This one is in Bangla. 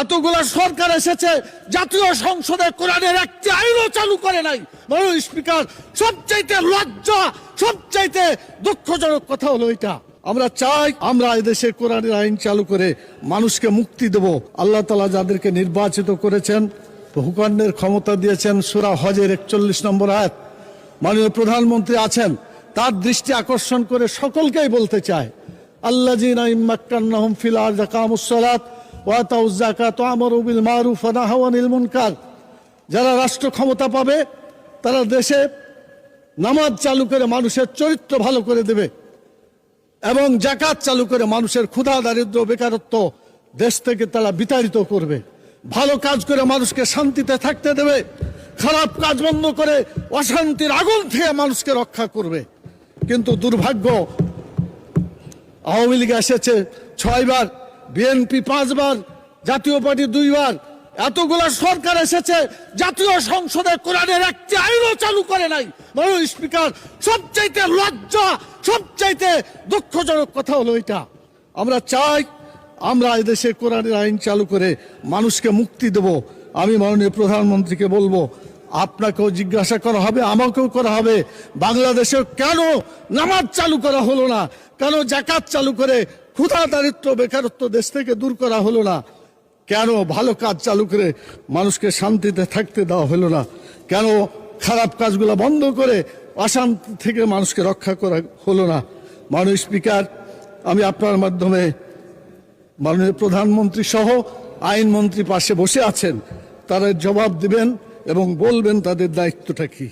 এতগুলা সরকার এসেছে, জাতীয় সংসদে কোরআনের একটি আইনও চালু করে নাই। মাননীয় স্পিকার, সবচাইতে লজ্জা, সবচাইতে দুঃখজনক কথা হলো এটা। আমরা চাই আমরা এদেশে কোরআনের আইন চালু করে মানুষকে মুক্তি দেব। আল্লাহ তাআলা যাদেরকে নির্বাচিত করেছেন, হুকুমের ক্ষমতা দিয়েছেন, সূরা হজের 41 নম্বর আয়াত, মাননীয় প্রধানমন্ত্রী আছেন, তার দৃষ্টি আকর্ষণ করে সকলকেই বলতে চায়, আল্লাযীনা ইম্মাক্কান্নাহুম ফিল আরদি আকামুস সালাত ওয়া আতাউয যাকাত ওয়া আমারু বিল মারুফ ওয়া নাহাউ আনিল মুনকার। যারা রাষ্ট্র ক্ষমতা পাবে তারা দেশে নামাজ চালু করে মানুষের চরিত্র ভালো করে দেবে এবং যাকাত চালু করে মানুষের ক্ষুধা, দারিদ্র, বেকারত্ব দেশ থেকে তারা বিতাড়িত করবে। ভালো কাজ করে মানুষকে শান্তিতে থাকতে দেবে, খারাপ কাজ বন্ধ করে অশান্তির আগুন থেকে মানুষকে রক্ষা করবে। কিন্তু দুর্ভাগ্য, আওয়ামী লীগ এসেছে 6 বার, বিএনপি 5 বার, জাতীয় পার্টি 2 বার, এতগুলা সরকার এসেছে, জাতীয় সংসদে কোরআনের একটি আইনও চালু করে নাই। মাননীয় স্পিকার, সবচাইতে লজ্জা, সবচাইতে দুঃখজনক কথা হলো এটা। আমরা চাই আমরা এদেশে কোরআনের আইন চালু করে মানুষকে মুক্তি দেব। আমি মাননীয় প্রধানমন্ত্রীকে বলবো, আপনাকেও জিজ্ঞাসা করা হবে, আমাকেও করা হবে, বাংলাদেশে কেন নামাজ চালু করা হলো না, কেন যাকাত চালু করে ক্ষুধা, দারিদ্র, বেকারত্ব দেশ থেকে দূর করা হলো না, কেন ভালো কাজ চালু করে মানুষকে শান্তিতে থাকতে দেওয়া হলো না, কেন খারাপ কাজগুলো বন্ধ করে অশান্তি থেকে মানুষকে রক্ষা করা হলো না। মাননীয় স্পিকার, আমি আপনার মাধ্যমে মাননীয় প্রধানমন্ত্রী সহ আইনমন্ত্রী পাশে বসে আছেন, তারা জবাব দিবেন এবং বলবেন তাদের দায়িত্বটা কি।